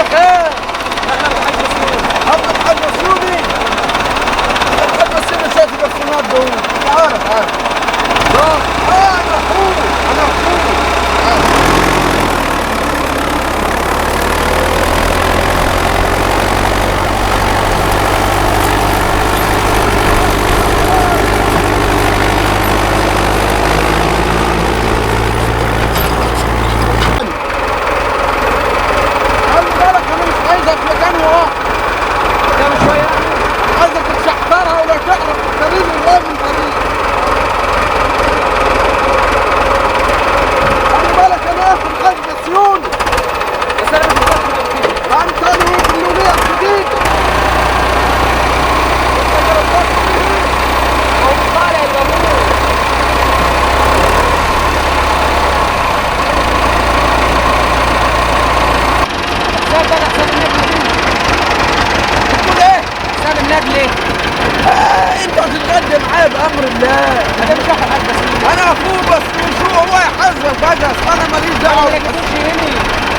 شيخ ايه؟ عبد الحاج بسيوني. الحاج بسيوني شايف التليفونات دول. عارف. انا اخوه. انت هتتقدم معايا بامر الله. انا مش واخد حاجه بس انا اخوه بس شو هو يحاسبك بقى. انا ماليش دعوه.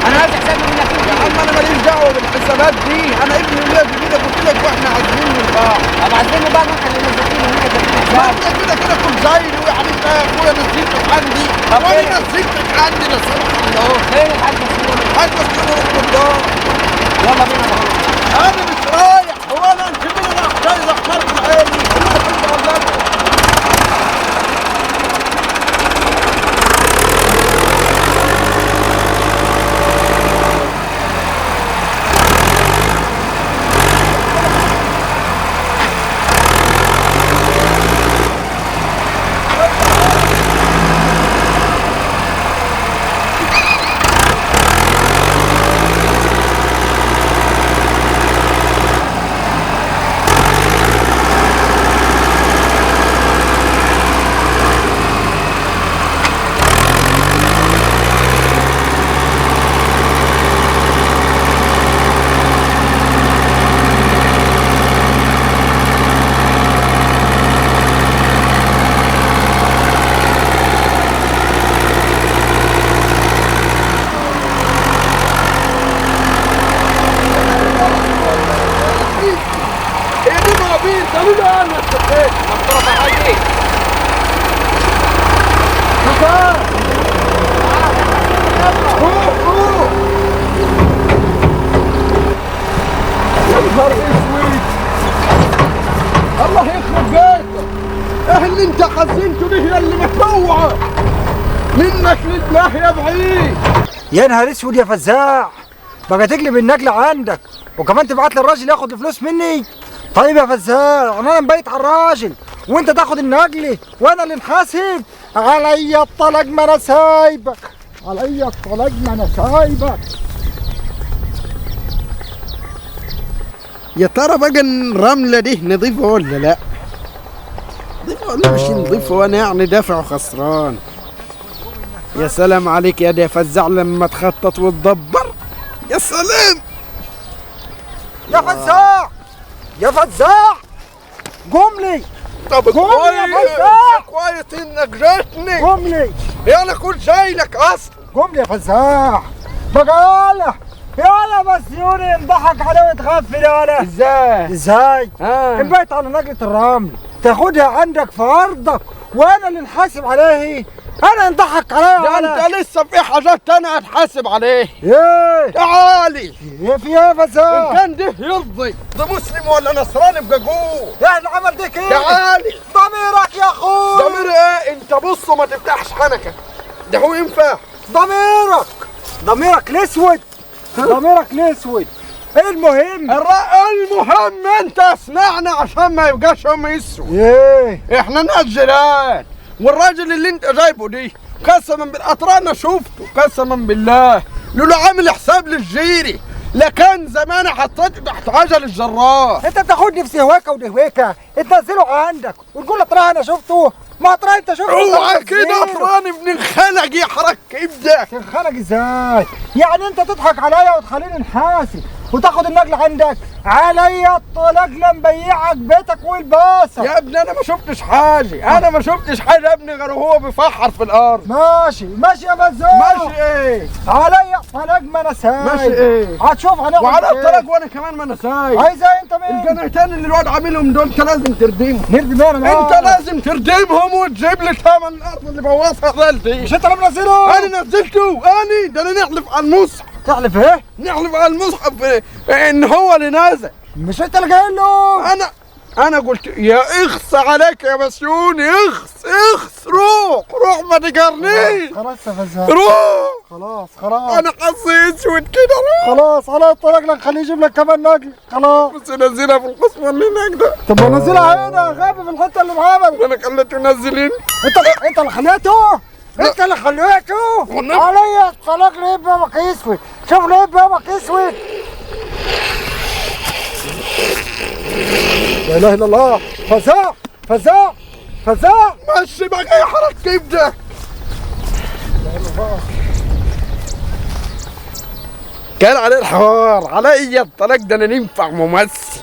انا عايز حساب منك انت. يا عم انا ماليش دعوه بالحسابات دي. انا ابني ولاد كده قلت لك واحنا عازمين من بعض. طب عازمينه بقى نروح للمساكين هناك ما انت كده كنت زيي ويعني انت يا اخويا نسيتك عندي وانا نسيتك عندي لا سمح الله. فين الحاج مسؤول؟ الحاج مسؤول رحمه الله. يلا بينا نروح. انا مش رايح. هو انا انت مين اللي جاي اخترت عيني؟ انا كنت غلطت. الله يخرب بيتك. ايه اللي انت خزنته دي هي اللي متطوعه منك لله يا بعيد. يا نهار اسود يا فزاع، بقى تقلب النقل عندك وكمان تبعت لي الراجل ياخد الفلوس مني. طيب يا فزاع انا مبيت على الراجل وانت تاخد النقل وانا اللي نحاسب. عليا الطلاق ما انا سايبك، عليا الطلاق ما انا سايبك. يا ترى بقى الرمله دي نضيفه ولا لا؟ نضيفه ولا مش نضيفه وانا يعني دافع وخسران؟ يا سلام عليك يا دي فزاع لما تخطط وتدبر. يا سلام يا فزاع يا فزاع قوم لي. طب قوم يا فزاع. كويس انك جيتني. قوم لي. انا كنت جاي لك اصلا. قوم لي يا فزاع. بقى يلا بسيوني انضحك عليه وتغفل يالا. ازاي؟ انبيت على نقلة الرمل تاخدها عندك في ارضك وانا اللي نحاسب عليه. انا انضحك عليا. ده انت لسه في حاجات تانية هتحاسب عليه. ايه؟ تعالي. ايه في ايه فزاع؟ ان كان ده يرضي ده مسلم ولا نصراني بقى جوه. ايه اللي عمل ده كده؟ تعالي. ضميرك يا اخوي. ضمير ايه؟ انت بص وما تفتحش حنكك. ده هو ينفع؟ ضميرك الاسود. ضميرك الاسود. ايه المهم انت اسمعنا عشان ما يبقاش هم يسود. ايه؟ احنا ناس جيران والراجل اللي انت جايبه دي قسما بالله انا شفته قسما بالله لولا عامل حساب للجيري لكان زمان حطيت تحت عجل الجراح. انت بتاخدني في سهواكه ودهواكه تنزله عندك وتقول لي اطرح انا شفته. ما اطرح انت شفته. اوعى كده اطراني ابن الخلق يحرك ابدك. تنخنق ازاي؟ يعني انت تضحك عليا وتخليني نحاسب وتاخد النقل عندك. عليا الطلاق لمبيعك بيتك والباسه. يا ابني انا ما شفتش حاجه. انا ما شفتش حاجه يا ابني غير هو بيفحر في الارض. ماشي يا بزوق. ماشي ايه؟ عليا على ما انا سايق. ماشي ايه؟ هتشوف هنعمل وعلى ايه. الطريق وانا كمان ما انا سايق. عايز ايه انت مين؟ الجنيتين اللي الواد عاملهم دول انت لازم تردمهم. نرد مين انا؟ انت لازم تردمهم وتجيب لي ثمن الارض اللي بوظها خالتي. مش انت اللي منزله؟ انا نزلته. ده انا نحلف على المصحف. تحلف ايه؟ نحلف على المصحف ان هو اللي نازل. مش انت اللي قايل له؟ انا قلت يا اخس عليك يا بسيوني، اخس روح ما تقرنيش. خلاص يا فزاع. روح. خلاص. انا حظي اسود كده. خلاص على الطريق لك خليه يجيب لك كمان نقل. خلاص. بس نزلها في القسم اللي هناك ده. طب ما نزلها هنا غابة في الحتة اللي معانا. انا خليته ينزلين. انت اللي خليته؟ انت اللي خليته؟ عليا الطلاق ليه بابك اسود؟ شوف ليه بابك اسود؟ لا اله الا الله. فزاع ماشي بقى يا حرك كيف ده؟ كان عليه الحوار علي الطلاق ده انا ينفع ممثل.